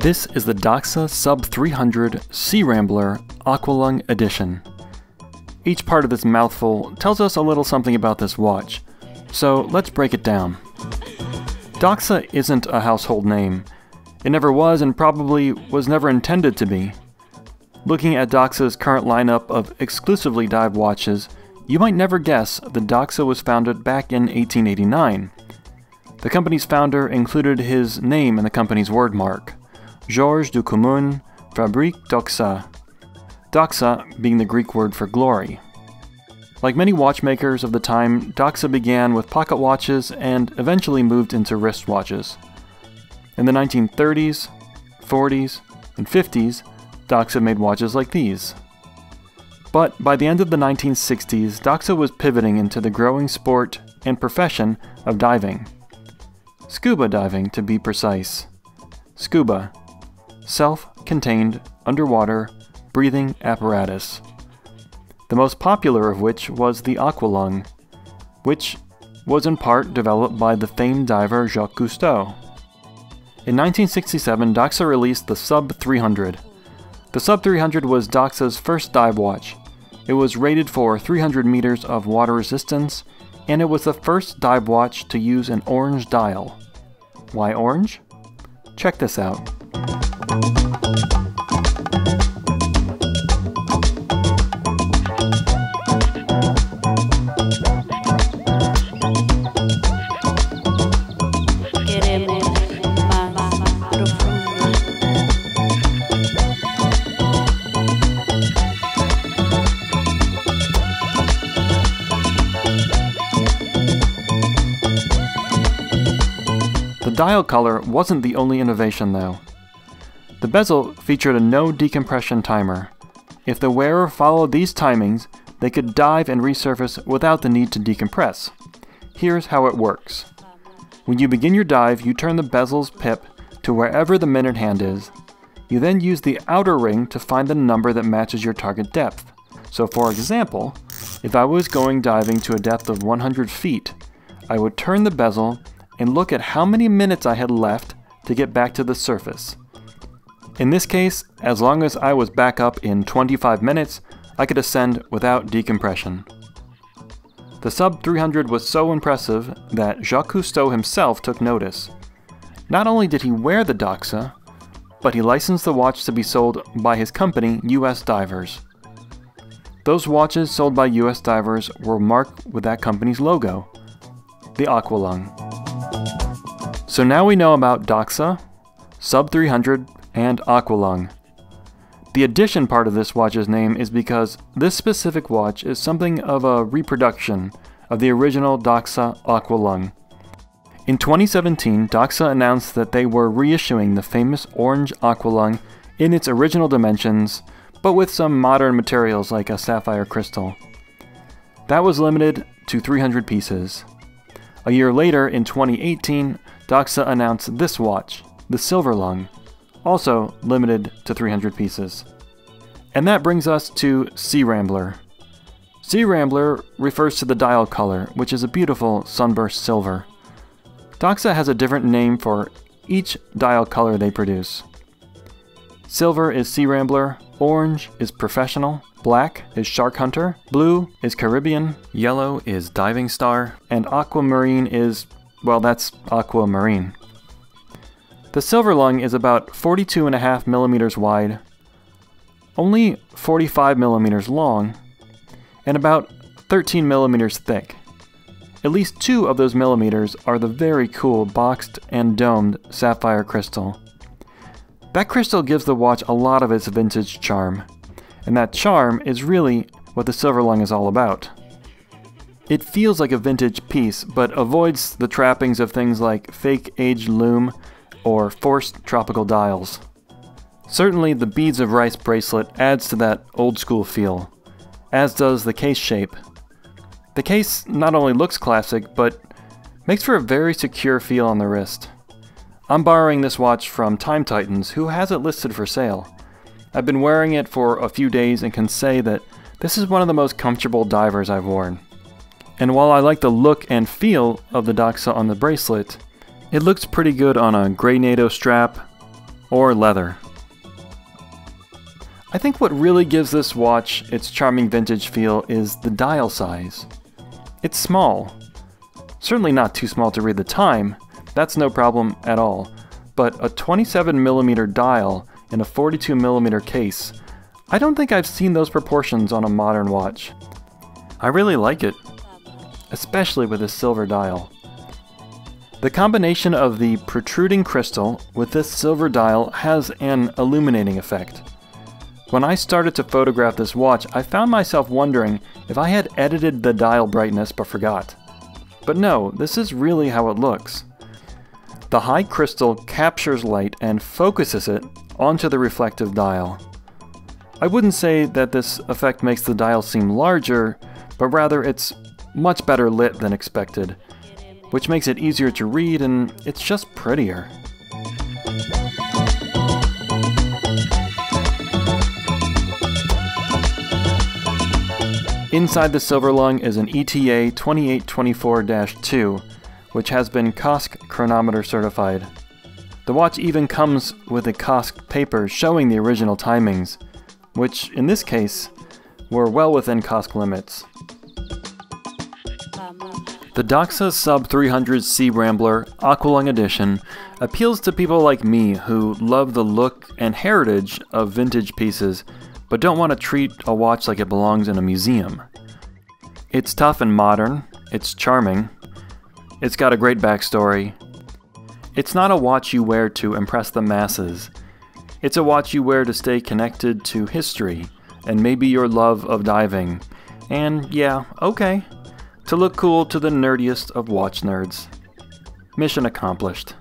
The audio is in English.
This is the Doxa Sub 300 Searambler Aqualung Edition. Each part of this mouthful tells us a little something about this watch, so let's break it down. Doxa isn't a household name. It never was and probably was never intended to be. Looking at Doxa's current lineup of exclusively dive watches, you might never guess that Doxa was founded back in 1889. The company's founder included his name in the company's wordmark. Georges du Commun Fabrique Doxa. Doxa being the Greek word for glory. Like many watchmakers of the time, Doxa began with pocket watches and eventually moved into wristwatches. In the 1930s, 40s, and 50s, Doxa made watches like these. But by the end of the 1960s, Doxa was pivoting into the growing sport and profession of diving. Scuba diving, to be precise. Scuba. Self-contained, underwater, breathing apparatus. The most popular of which was the Aqualung, which was in part developed by the famed diver Jacques Cousteau. In 1967, Doxa released the Sub 300. The Sub 300 was Doxa's first dive watch. It was rated for 300 meters of water resistance, and it was the first dive watch to use an orange dial. Why orange? Check this out. The dial color wasn't the only innovation though. The bezel featured a no decompression timer. If the wearer followed these timings, they could dive and resurface without the need to decompress. Here's how it works. When you begin your dive, you turn the bezel's pip to wherever the minute hand is. You then use the outer ring to find the number that matches your target depth. So for example, if I was going diving to a depth of 100 feet, I would turn the bezel and look at how many minutes I had left to get back to the surface. In this case, as long as I was back up in 25 minutes, I could ascend without decompression. The Sub 300 was so impressive that Jacques Cousteau himself took notice. Not only did he wear the Doxa, but he licensed the watch to be sold by his company, US Divers. Those watches sold by US Divers were marked with that company's logo, the Aqualung. So now we know about Doxa, Sub 300, and Aqualung. The edition part of this watch's name is because this specific watch is something of a reproduction of the original Doxa Aqualung. In 2017, Doxa announced that they were reissuing the famous orange Aqualung in its original dimensions, but with some modern materials like a sapphire crystal. That was limited to 300 pieces. A year later, in 2018, Doxa announced this watch, the Silverlung, also limited to 300 pieces. And that brings us to Searambler. Searambler refers to the dial color, which is a beautiful sunburst silver. Doxa has a different name for each dial color they produce. Silver is Searambler, orange is Professional, black is Shark Hunter, blue is Caribbean, yellow is Diving Star, and aquamarine is, well, that's aquamarine. The Silverlung is about 42.5 millimeters wide, only 45 millimeters long, and about 13 millimeters thick. At least 2 of those millimeters are the very cool boxed and domed sapphire crystal. That crystal gives the watch a lot of its vintage charm, and that charm is really what the Silverlung is all about. It feels like a vintage piece, but avoids the trappings of things like fake aged lume or forced tropical dials. Certainly the beads of rice bracelet adds to that old school feel, as does the case shape. The case not only looks classic, but makes for a very secure feel on the wrist. I'm borrowing this watch from Time Titans, who has it listed for sale. I've been wearing it for a few days and can say that this is one of the most comfortable divers I've worn. And while I like the look and feel of the Doxa on the bracelet, it looks pretty good on a gray NATO strap or leather. I think what really gives this watch its charming vintage feel is the dial size. It's small. Certainly not too small to read the time, that's no problem at all, but a 27mm dial in a 42mm case, I don't think I've seen those proportions on a modern watch. I really like it, especially with this silver dial. The combination of the protruding crystal with this silver dial has an illuminating effect. When I started to photograph this watch, I found myself wondering if I had edited the dial brightness but forgot. But no, this is really how it looks. The high crystal captures light and focuses it onto the reflective dial. I wouldn't say that this effect makes the dial seem larger, but rather it's much better lit than expected, which makes it easier to read and it's just prettier. Inside the silver lung is an ETA 2824-2, which has been COSC chronometer certified. The watch even comes with a COSC paper showing the original timings, which in this case were well within COSC limits. The Doxa Sub 300 Searambler Aqua Lung Edition appeals to people like me who love the look and heritage of vintage pieces, but don't want to treat a watch like it belongs in a museum. It's tough and modern, it's charming, it's got a great backstory. It's not a watch you wear to impress the masses. It's a watch you wear to stay connected to history, and maybe your love of diving, and yeah, okay, to look cool to the nerdiest of watch nerds. Mission accomplished.